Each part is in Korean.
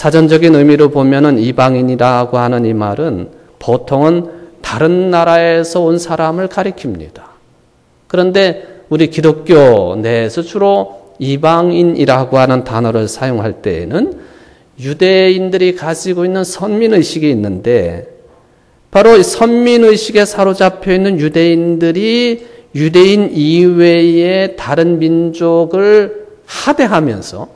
사전적인 의미로 보면은 이방인이라고 하는 이 말은 보통은 다른 나라에서 온 사람을 가리킵니다. 그런데 우리 기독교 내에서 주로 이방인이라고 하는 단어를 사용할 때에는 유대인들이 가지고 있는 선민의식이 있는데 바로 이 선민의식에 사로잡혀 있는 유대인들이 유대인 이외의 다른 민족을 하대하면서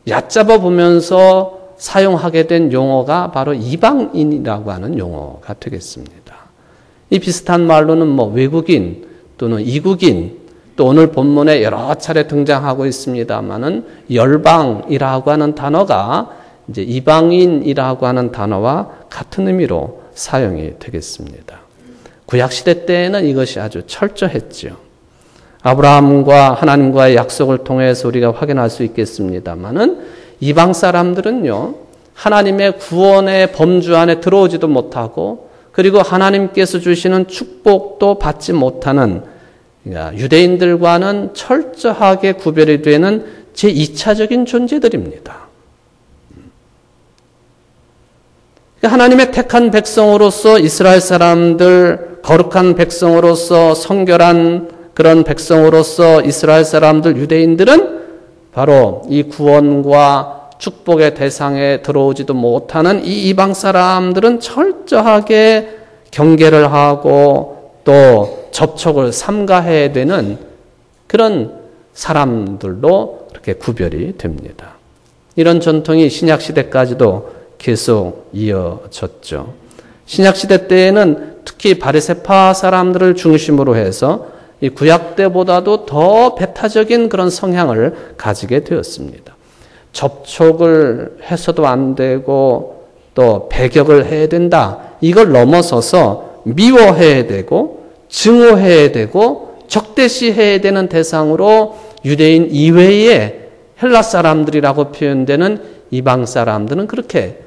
얕잡아 보면서 사용하게 된 용어가 바로 이방인이라고 하는 용어가 되겠습니다. 이 비슷한 말로는 뭐 외국인 또는 이국인 또 오늘 본문에 여러 차례 등장하고 있습니다만은 열방이라고 하는 단어가 이제 이방인이라고 하는 단어와 같은 의미로 사용이 되겠습니다. 구약시대 때에는 이것이 아주 철저했죠. 아브라함과 하나님과의 약속을 통해서 우리가 확인할 수 있겠습니다만은 이방 사람들은요, 하나님의 구원의 범주 안에 들어오지도 못하고 그리고 하나님께서 주시는 축복도 받지 못하는 유대인들과는 철저하게 구별이 되는 제2차적인 존재들입니다. 하나님의 택한 백성으로서 이스라엘 사람들, 거룩한 백성으로서 성결한 그런 백성으로서 이스라엘 사람들, 유대인들은 바로 이 구원과 축복의 대상에 들어오지도 못하는 이 이방 사람들은 철저하게 경계를 하고 또 접촉을 삼가해야 되는 그런 사람들로 그렇게 구별이 됩니다. 이런 전통이 신약시대까지도 계속 이어졌죠. 신약시대 때에는 특히 바리새파 사람들을 중심으로 해서 이 구약 때보다도 더 배타적인 그런 성향을 가지게 되었습니다. 접촉을 해서도 안 되고 또 배격을 해야 된다. 이걸 넘어서서 미워해야 되고 증오해야 되고 적대시해야 되는 대상으로 유대인 이외의 헬라 사람들이라고 표현되는 이방 사람들은 그렇게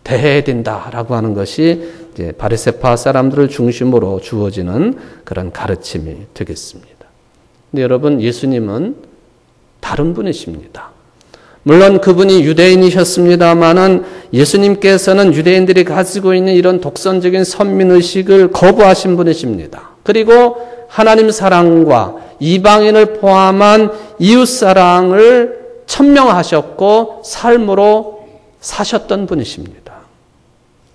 대해야 된다라고 하는 것이 이제 바리새파 사람들을 중심으로 주어지는 그런 가르침이 되겠습니다. 근데 여러분, 예수님은 다른 분이십니다. 물론 그분이 유대인이셨습니다마는 예수님께서는 유대인들이 가지고 있는 이런 독선적인 선민의식을 거부하신 분이십니다. 그리고 하나님 사랑과 이방인을 포함한 이웃 사랑을 천명하셨고 삶으로 사셨던 분이십니다.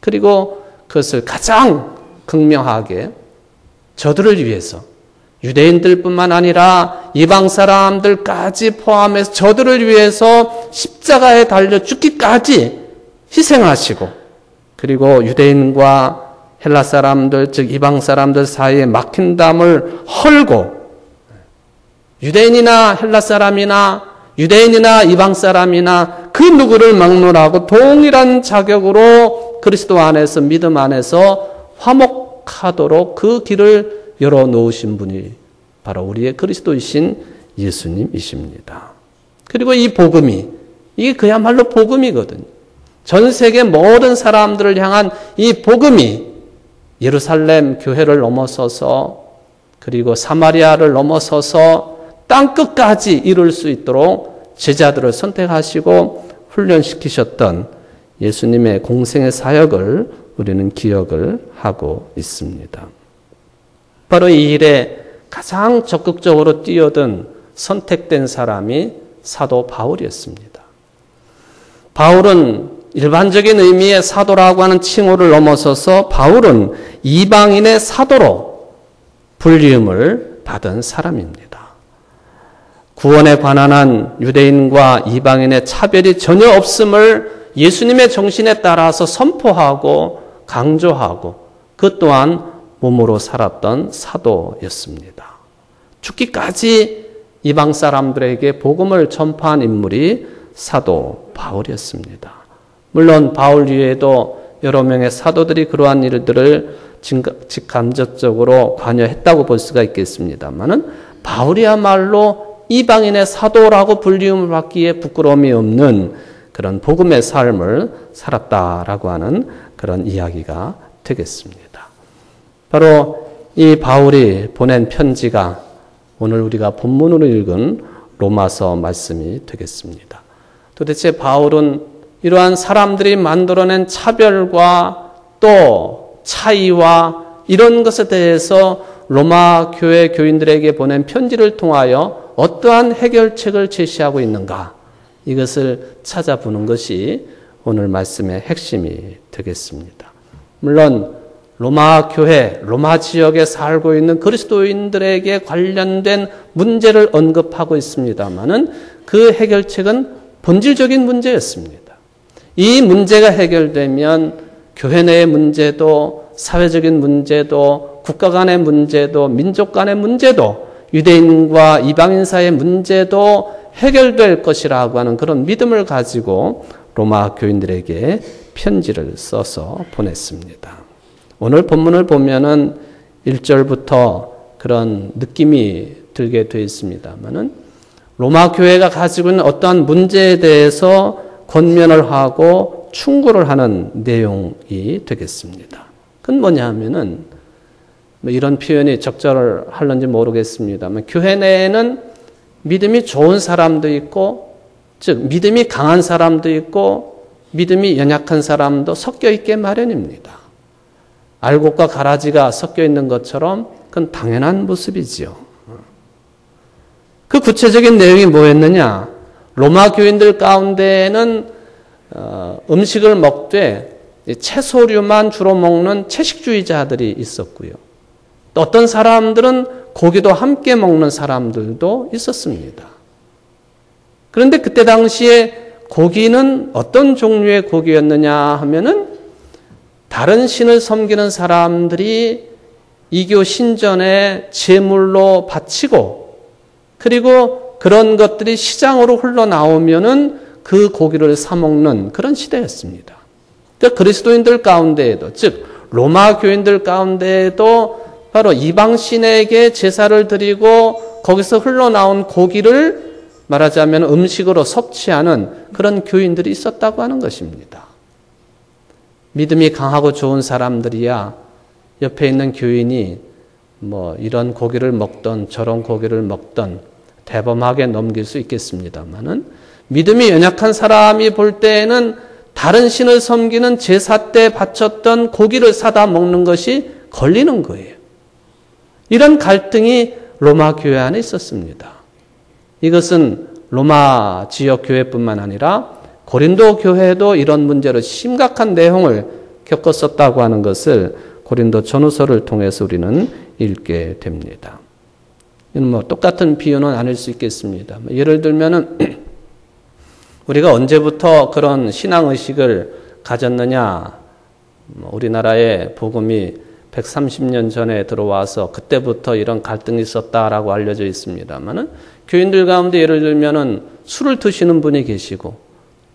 그리고 그것을 가장 극명하게 저들을 위해서 유대인들뿐만 아니라 이방 사람들까지 포함해서 저들을 위해서 십자가에 달려 죽기까지 희생하시고 그리고 유대인과 헬라 사람들 즉 이방 사람들 사이에 막힌 담을 헐고 유대인이나 헬라 사람이나 유대인이나 이방 사람이나 그 누구를 막론하고 동일한 자격으로 그리스도 안에서 믿음 안에서 화목하도록 그 길을 열어놓으신 분이 바로 우리의 그리스도이신 예수님이십니다. 그리고 이 복음이 이게 그야말로 복음이거든요. 전 세계 모든 사람들을 향한 이 복음이 예루살렘 교회를 넘어서서 그리고 사마리아를 넘어서서 땅끝까지 이룰 수 있도록 제자들을 선택하시고 훈련시키셨던 예수님의 공생의 사역을 우리는 기억을 하고 있습니다. 바로 이 일에 가장 적극적으로 뛰어든 선택된 사람이 사도 바울이었습니다. 바울은 일반적인 의미의 사도라고 하는 칭호를 넘어서서 바울은 이방인의 사도로 불리움을 받은 사람입니다. 구원에 관한 한 유대인과 이방인의 차별이 전혀 없음을 예수님의 정신에 따라서 선포하고 강조하고 그 또한 몸으로 살았던 사도였습니다. 죽기까지 이방 사람들에게 복음을 전파한 인물이 사도 바울이었습니다. 물론 바울 이외에도 여러 명의 사도들이 그러한 일들을 직간접적으로 관여했다고 볼 수가 있겠습니다만은 바울이야말로 이방인의 사도라고 불리움을 받기에 부끄러움이 없는 그런 복음의 삶을 살았다라고 하는 그런 이야기가 되겠습니다. 바로 이 바울이 보낸 편지가 오늘 우리가 본문으로 읽은 로마서 말씀이 되겠습니다. 도대체 바울은 이러한 사람들이 만들어낸 차별과 또 차이와 이런 것에 대해서 로마 교회 교인들에게 보낸 편지를 통하여 어떠한 해결책을 제시하고 있는가, 이것을 찾아보는 것이 오늘 말씀의 핵심이 되겠습니다. 물론 로마 교회, 로마 지역에 살고 있는 그리스도인들에게 관련된 문제를 언급하고 있습니다마는 그 해결책은 본질적인 문제였습니다. 이 문제가 해결되면 교회 내의 문제도, 사회적인 문제도, 국가 간의 문제도, 민족 간의 문제도, 유대인과 이방인 사이의 문제도 해결될 것이라고 하는 그런 믿음을 가지고 로마 교인들에게 편지를 써서 보냈습니다. 오늘 본문을 보면은 1절부터 그런 느낌이 들게 되어 있습니다만은 로마 교회가 가지고 있는 어떠한 문제에 대해서 권면을 하고 충고를 하는 내용이 되겠습니다. 그건 뭐냐 하면은 이런 표현이 적절할런지 모르겠습니다만 교회 내에는 믿음이 좋은 사람도 있고, 즉 믿음이 강한 사람도 있고 믿음이 연약한 사람도 섞여 있게 마련입니다. 알곡과 가라지가 섞여 있는 것처럼 그건 당연한 모습이지요. 그 구체적인 내용이 뭐였느냐? 로마 교인들 가운데에는 음식을 먹되 채소류만 주로 먹는 채식주의자들이 있었고요. 또 어떤 사람들은 고기도 함께 먹는 사람들도 있었습니다. 그런데 그때 당시에 고기는 어떤 종류의 고기였느냐 하면은 다른 신을 섬기는 사람들이 이교 신전에 제물로 바치고, 그리고 그런 것들이 시장으로 흘러나오면은 그 고기를 사 먹는 그런 시대였습니다. 그러니까 그리스도인들 가운데에도, 즉 로마 교인들 가운데에도 바로 이방신에게 제사를 드리고 거기서 흘러나온 고기를 말하자면 음식으로 섭취하는 그런 교인들이 있었다고 하는 것입니다. 믿음이 강하고 좋은 사람들이야 옆에 있는 교인이 뭐 이런 고기를 먹던 저런 고기를 먹던 대범하게 넘길 수 있겠습니다만은, 믿음이 연약한 사람이 볼 때에는 다른 신을 섬기는 제사 때 바쳤던 고기를 사다 먹는 것이 걸리는 거예요. 이런 갈등이 로마 교회 안에 있었습니다. 이것은 로마 지역 교회뿐만 아니라 고린도 교회도 이런 문제로 심각한 내용을 겪었었다고 하는 것을 고린도 전후서를 통해서 우리는 읽게 됩니다. 뭐 똑같은 비유는 아닐 수 있겠습니다. 예를 들면은 우리가 언제부터 그런 신앙의식을 가졌느냐? 우리나라에 복음이 130년 전에 들어와서 그때부터 이런 갈등이 있었다라고 알려져 있습니다만은, 교인들 가운데 예를 들면은 술을 드시는 분이 계시고,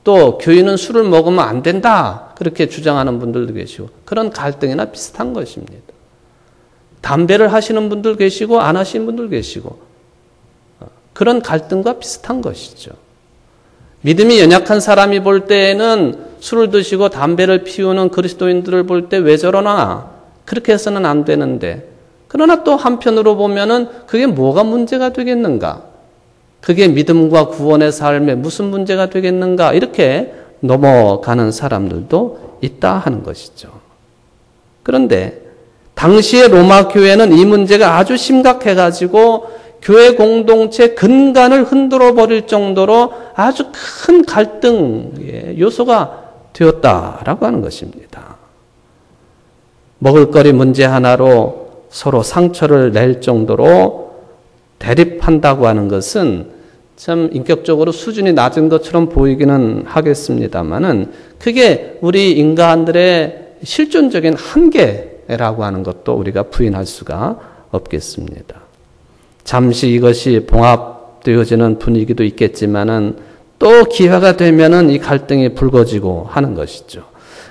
또 교인은 술을 먹으면 안 된다 그렇게 주장하는 분들도 계시고, 그런 갈등이나 비슷한 것입니다. 담배를 하시는 분들 계시고 안 하시는 분들 계시고, 그런 갈등과 비슷한 것이죠. 믿음이 연약한 사람이 볼 때에는 술을 드시고 담배를 피우는 그리스도인들을 볼 때 왜 저러나, 그렇게 해서는 안 되는데, 그러나 또 한편으로 보면은 그게 뭐가 문제가 되겠는가? 그게 믿음과 구원의 삶에 무슨 문제가 되겠는가? 이렇게 넘어가는 사람들도 있다 하는 것이죠. 그런데 당시의 로마 교회는 이 문제가 아주 심각해가지고 교회 공동체 근간을 흔들어 버릴 정도로 아주 큰 갈등의 요소가 되었다라고 하는 것입니다. 먹을거리 문제 하나로 서로 상처를 낼 정도로 대립한다고 하는 것은 참 인격적으로 수준이 낮은 것처럼 보이기는 하겠습니다만은, 그게 우리 인간들의 실존적인 한계라고 하는 것도 우리가 부인할 수가 없겠습니다. 잠시 이것이 봉합되어지는 분위기도 있겠지만은 또 기회가 되면은 이 갈등이 불거지고 하는 것이죠.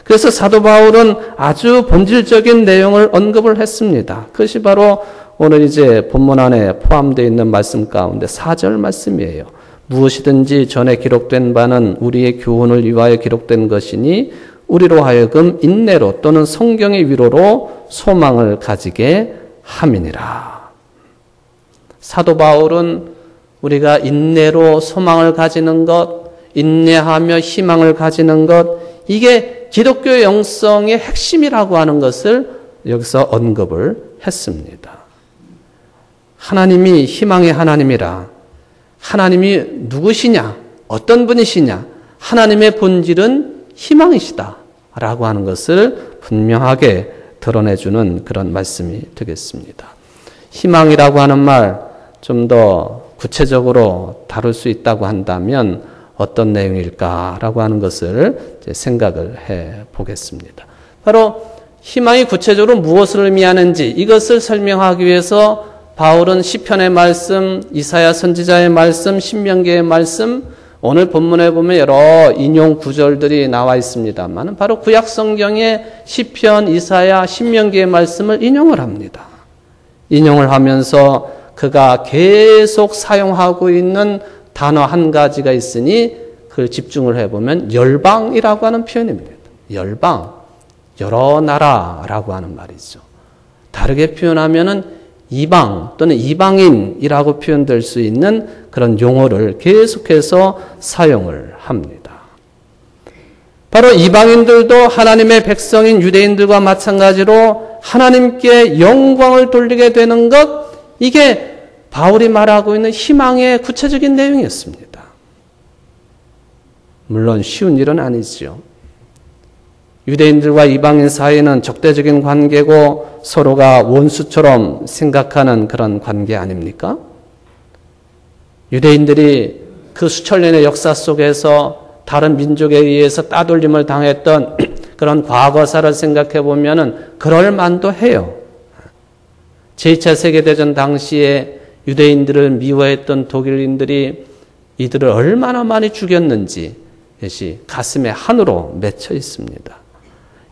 그래서 사도 바울은 아주 본질적인 내용을 언급을 했습니다. 그것이 바로 오늘 이제 본문 안에 포함되어 있는 말씀 가운데 4절 말씀이에요. 무엇이든지 전에 기록된 바는 우리의 교훈을 위하여 기록된 것이니 우리로 하여금 인내로 또는 성경의 위로로 소망을 가지게 함이니라. 사도 바울은 우리가 인내로 소망을 가지는 것, 인내하며 희망을 가지는 것, 이게 기독교 영성의 핵심이라고 하는 것을 여기서 언급을 했습니다. 하나님이 희망의 하나님이라. 하나님이 누구시냐? 어떤 분이시냐? 하나님의 본질은 희망이시다 라고 하는 것을 분명하게 드러내주는 그런 말씀이 되겠습니다. 희망이라고 하는 말 좀 더 구체적으로 다룰 수 있다고 한다면 어떤 내용일까라고 하는 것을 생각을 해 보겠습니다. 바로 희망이 구체적으로 무엇을 의미하는지 이것을 설명하기 위해서 바울은 시편의 말씀, 이사야 선지자의 말씀, 신명기의 말씀, 오늘 본문에 보면 여러 인용 구절들이 나와 있습니다만 바로 구약 성경의 시편, 이사야, 신명기의 말씀을 인용을 합니다. 인용을 하면서 그가 계속 사용하고 있는 단어 한 가지가 있으니 그걸 집중을 해보면 열방이라고 하는 표현입니다. 열방, 여러 나라라고 하는 말이죠. 다르게 표현하면은 이방 또는 이방인이라고 표현될 수 있는 그런 용어를 계속해서 사용을 합니다. 바로 이방인들도 하나님의 백성인 유대인들과 마찬가지로 하나님께 영광을 돌리게 되는 것, 이게 바울이 말하고 있는 희망의 구체적인 내용이었습니다. 물론 쉬운 일은 아니지요. 유대인들과 이방인 사이는 적대적인 관계고 서로가 원수처럼 생각하는 그런 관계 아닙니까? 유대인들이 그 수천 년의 역사 속에서 다른 민족에 의해서 따돌림을 당했던 그런 과거사를 생각해 보면은 그럴 만도 해요. 제2차 세계대전 당시에 유대인들을 미워했던 독일인들이 이들을 얼마나 많이 죽였는지 이것이 가슴에 한으로 맺혀 있습니다.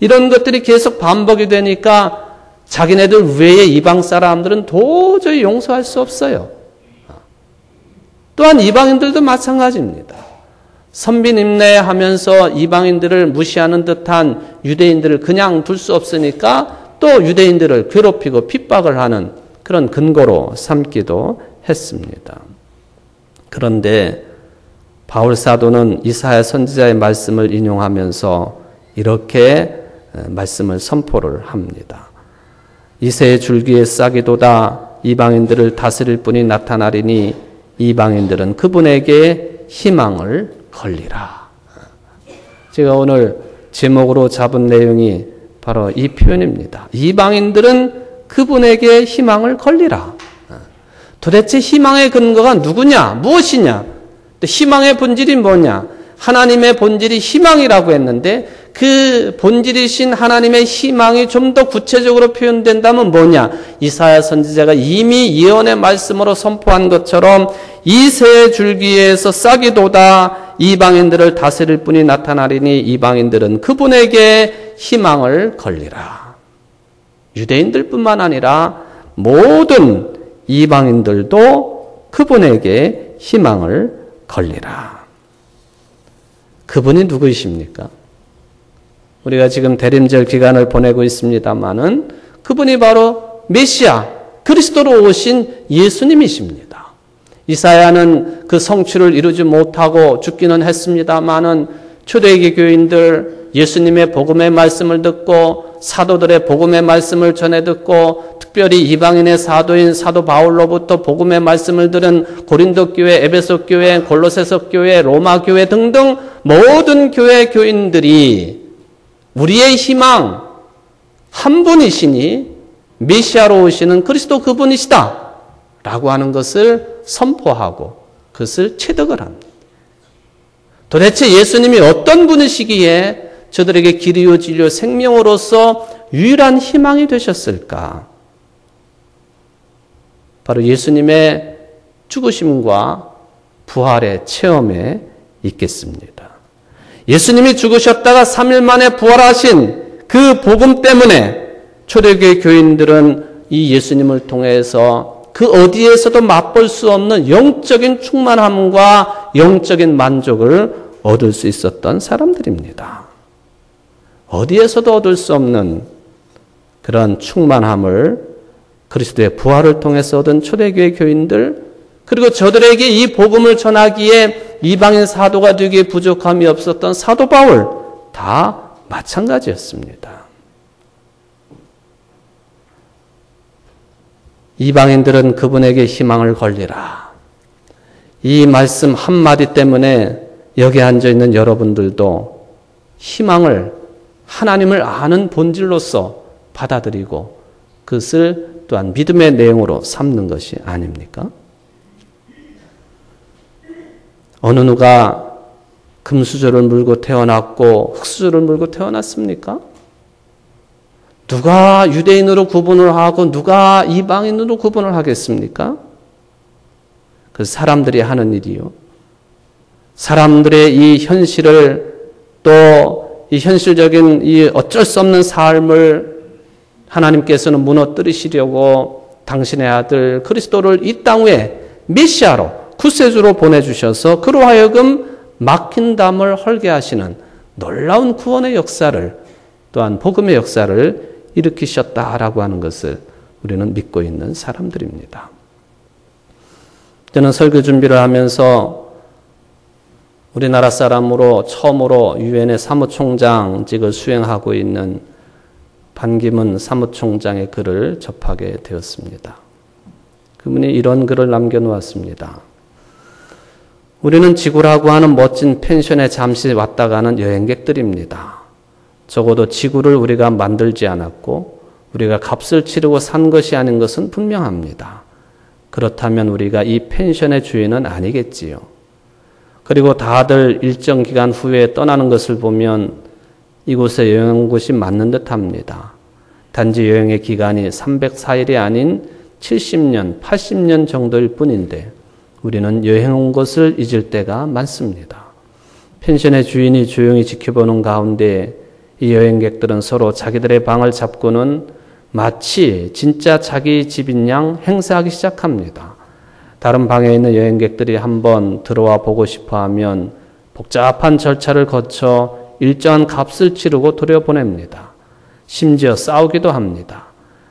이런 것들이 계속 반복이 되니까 자기네들 외의 이방 사람들은 도저히 용서할 수 없어요. 또한 이방인들도 마찬가지입니다. 선비임내하면서 이방인들을 무시하는 듯한 유대인들을 그냥 둘 수 없으니까 또 유대인들을 괴롭히고 핍박을 하는 그런 근거로 삼기도 했습니다. 그런데 바울 사도는 이사야 선지자의 말씀을 인용하면서 이렇게 말씀을 선포를 합니다. 이새의 줄기에 싹이 돋아 이방인들을 다스릴 분이 나타나리니 이방인들은 그분에게 희망을 걸리라. 제가 오늘 제목으로 잡은 내용이 바로 이 표현입니다. 이방인들은 그분에게 희망을 걸리라. 도대체 희망의 근거가 누구냐? 무엇이냐? 희망의 본질이 뭐냐? 하나님의 본질이 희망이라고 했는데 그 본질이신 하나님의 희망이 좀 더 구체적으로 표현된다면 뭐냐? 이사야 선지자가 이미 예언의 말씀으로 선포한 것처럼 이새의 줄기에서 싹이 돋아 이방인들을 다스릴 분이 나타나리니 이방인들은 그분에게 희망을 걸리라. 유대인들뿐만 아니라 모든 이방인들도 그분에게 희망을 걸리라. 그분이 누구이십니까? 우리가 지금 대림절 기간을 보내고 있습니다마는 그분이 바로 메시아, 그리스도로 오신 예수님이십니다. 이사야는 그 성취를 이루지 못하고 죽기는 했습니다마는 초대기 교인들 예수님의 복음의 말씀을 듣고 사도들의 복음의 말씀을 전해 듣고 특별히 이방인의 사도인 사도 바울로부터 복음의 말씀을 들은 고린도 교회, 에베소 교회, 골로새서 교회, 로마 교회 등등 모든 교회 교인들이 우리의 희망 한 분이시니 메시아로 오시는 그리스도 그분이시다 라고 하는 것을 선포하고 그것을 체득을 합니다. 도대체 예수님이 어떤 분이시기에 저들에게 길이요 진리요 생명으로서 유일한 희망이 되셨을까? 바로 예수님의 죽으심과 부활의 체험에 있겠습니다. 예수님이 죽으셨다가 3일 만에 부활하신 그 복음 때문에 초대교회 교인들은 이 예수님을 통해서 그 어디에서도 맛볼 수 없는 영적인 충만함과 영적인 만족을 얻을 수 있었던 사람들입니다. 어디에서도 얻을 수 없는 그런 충만함을 그리스도의 부활을 통해서 얻은 초대교회 교인들, 그리고 저들에게 이 복음을 전하기에 이방인 사도가 되기에 부족함이 없었던 사도 바울 다 마찬가지였습니다. 이방인들은 그분에게 희망을 걸리라. 이 말씀 한마디 때문에 여기 앉아있는 여러분들도 희망을 하나님을 아는 본질로서 받아들이고 그것을 또한 믿음의 내용으로 삼는 것이 아닙니까? 어느 누가 금수저를 물고 태어났고 흙수저를 물고 태어났습니까? 누가 유대인으로 구분을 하고 누가 이방인으로 구분을 하겠습니까? 그 사람들이 하는 일이요. 사람들의 이 현실을 또 이 현실적인 이 어쩔 수 없는 삶을 하나님께서는 무너뜨리시려고 당신의 아들 그리스도를 이 땅 위에 메시아로 구세주로 보내주셔서 그로 하여금 막힌 담을 헐게 하시는 놀라운 구원의 역사를 또한 복음의 역사를 일으키셨다라고 하는 것을 우리는 믿고 있는 사람들입니다. 저는 설교 준비를 하면서 우리나라 사람으로 처음으로 유엔의 사무총장직을 수행하고 있는 반기문 사무총장의 글을 접하게 되었습니다. 그분이 이런 글을 남겨놓았습니다. 우리는 지구라고 하는 멋진 펜션에 잠시 왔다 가는 여행객들입니다. 적어도 지구를 우리가 만들지 않았고 우리가 값을 치르고 산 것이 아닌 것은 분명합니다. 그렇다면 우리가 이 펜션의 주인은 아니겠지요. 그리고 다들 일정 기간 후에 떠나는 것을 보면 이곳에 여행 온 것이 맞는 듯 합니다. 단지 여행의 기간이 304일이 아닌 70년, 80년 정도일 뿐인데 우리는 여행 온 것을 잊을 때가 많습니다. 펜션의 주인이 조용히 지켜보는 가운데 이 여행객들은 서로 자기들의 방을 잡고는 마치 진짜 자기 집인 양 행세하기 시작합니다. 다른 방에 있는 여행객들이 한번 들어와 보고 싶어 하면 복잡한 절차를 거쳐 일정한 값을 치르고 돌려보냅니다. 심지어 싸우기도 합니다.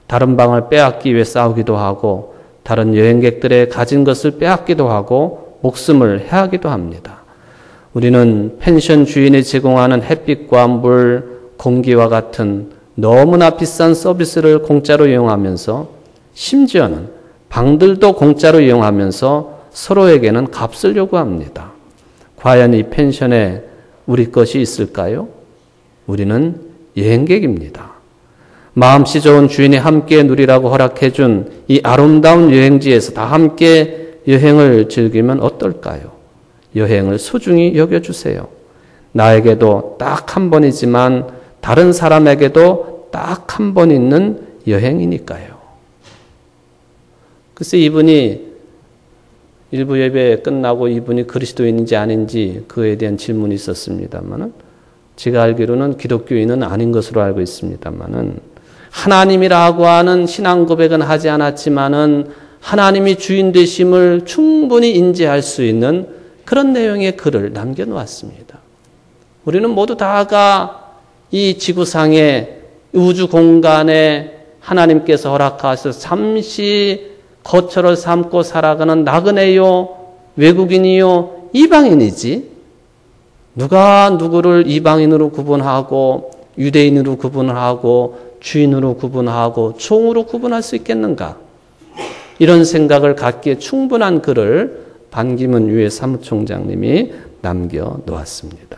다른 방을 빼앗기 위해 싸우기도 하고 다른 여행객들의 가진 것을 빼앗기도 하고 목숨을 해하기도 합니다. 우리는 펜션 주인이 제공하는 햇빛과 물, 공기와 같은 너무나 비싼 서비스를 공짜로 이용하면서 심지어는 방들도 공짜로 이용하면서 서로에게는 값을 요구합니다. 과연 이 펜션에 우리 것이 있을까요? 우리는 여행객입니다. 마음씨 좋은 주인이 함께 누리라고 허락해준 이 아름다운 여행지에서 다 함께 여행을 즐기면 어떨까요? 여행을 소중히 여겨주세요. 나에게도 딱 한 번이지만 다른 사람에게도 딱 한 번 있는 여행이니까요. 글쎄 이분이 일부 예배 끝나고 이분이 그리스도인인지 아닌지 그에 대한 질문이 있었습니다만은 제가 알기로는 기독교인은 아닌 것으로 알고 있습니다만은 하나님이라고 하는 신앙 고백은 하지 않았지만은 하나님이 주인 되심을 충분히 인지할 수 있는 그런 내용의 글을 남겨놓았습니다. 우리는 모두 다가 이 지구상의 우주 공간에 하나님께서 허락하셔서 잠시 거처를 삼고 살아가는 나그네요, 외국인이요, 이방인이지. 누가 누구를 이방인으로 구분하고 유대인으로 구분을 하고 주인으로 구분하고 종으로 구분할 수 있겠는가? 이런 생각을 갖기에 충분한 글을 반기문 유엔 사무총장님이 남겨놓았습니다.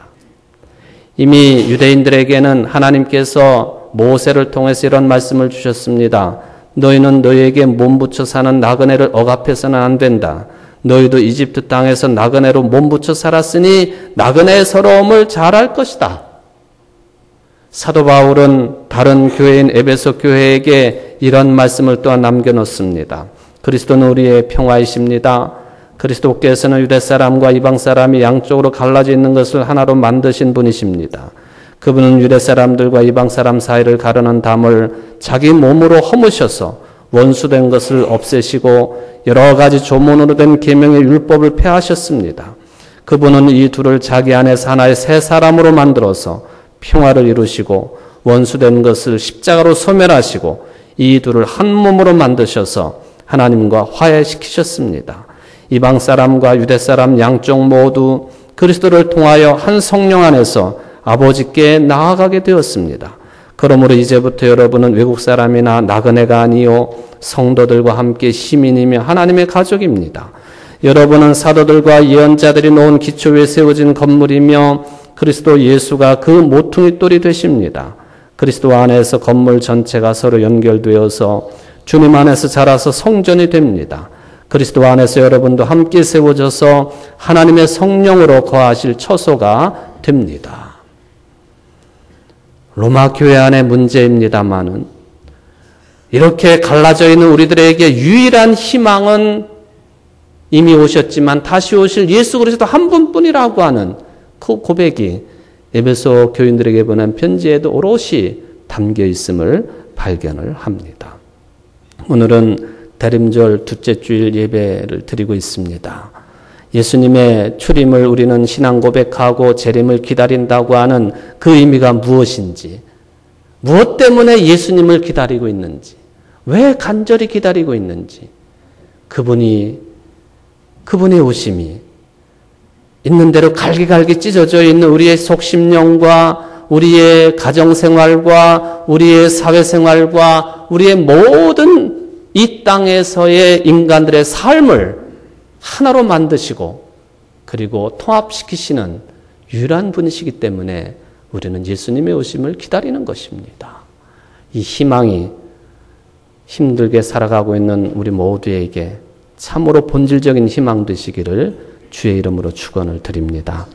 이미 유대인들에게는 하나님께서 모세를 통해서 이런 말씀을 주셨습니다. 너희는 너희에게 몸붙여 사는 나그네를 억압해서는 안 된다. 너희도 이집트 땅에서 나그네로 몸붙여 살았으니 나그네의 서러움을 잘 알 것이다. 사도 바울은 다른 교회인 에베소 교회에게 이런 말씀을 또한 남겨놓습니다. 그리스도는 우리의 평화이십니다. 그리스도께서는 유대 사람과 이방 사람이 양쪽으로 갈라져 있는 것을 하나로 만드신 분이십니다. 그분은 유대 사람들과 이방 사람 사이를 가르는 담을 자기 몸으로 허무셔서 원수된 것을 없애시고 여러 가지 조문으로 된 계명의 율법을 폐하셨습니다. 그분은 이 둘을 자기 안에서 하나의 새 사람으로 만들어서 평화를 이루시고 원수된 것을 십자가로 소멸하시고 이 둘을 한 몸으로 만드셔서 하나님과 화해시키셨습니다. 이방 사람과 유대 사람 양쪽 모두 그리스도를 통하여 한 성령 안에서 아버지께 나아가게 되었습니다. 그러므로 이제부터 여러분은 외국 사람이나 나그네가 아니요 성도들과 함께 시민이며 하나님의 가족입니다. 여러분은 사도들과 예언자들이 놓은 기초 위에 세워진 건물이며 그리스도 예수가 그 모퉁이 돌이 되십니다. 그리스도 안에서 건물 전체가 서로 연결되어서 주님 안에서 자라서 성전이 됩니다. 그리스도 안에서 여러분도 함께 세워져서 하나님의 성령으로 거하실 처소가 됩니다. 로마 교회 안의 문제입니다마는 이렇게 갈라져 있는 우리들에게 유일한 희망은 이미 오셨지만 다시 오실 예수 그리스도 한 분뿐이라고 하는 그 고백이 에베소 교인들에게 보낸 편지에도 오롯이 담겨 있음을 발견을 합니다. 오늘은 대림절 둘째 주일 예배를 드리고 있습니다. 예수님의 출임을 우리는 신앙 고백하고 재림을 기다린다고 하는 그 의미가 무엇인지, 무엇 때문에 예수님을 기다리고 있는지, 왜 간절히 기다리고 있는지, 그분의 오심이 있는 대로 갈기갈기 찢어져 있는 우리의 속심령과 우리의 가정생활과 우리의 사회생활과 우리의 모든 이 땅에서의 인간들의 삶을 하나로 만드시고 그리고 통합시키시는 유일한 분이시기 때문에 우리는 예수님의 오심을 기다리는 것입니다. 이 희망이 힘들게 살아가고 있는 우리 모두에게 참으로 본질적인 희망 되시기를 주의 이름으로 축원을 드립니다.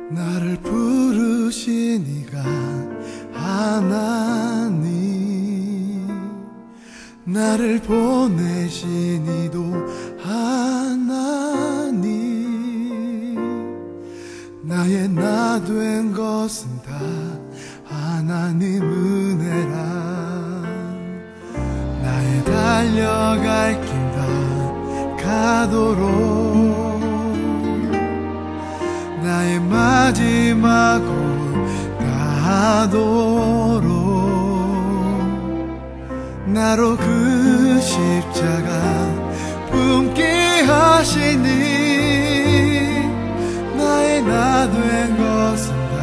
나를 부르신 이가 하나님, 나를 보내신 이도 하나님, 나의 나 된 것은 다 하나님 은혜라. 나의 달려갈 길 다 가도록 나의 마지막 곳 가도록 나로 그 십자가 품게 하시니 나의 나 된 것은 다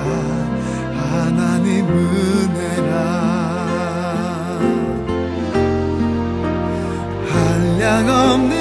하나님 은혜라. 한량없는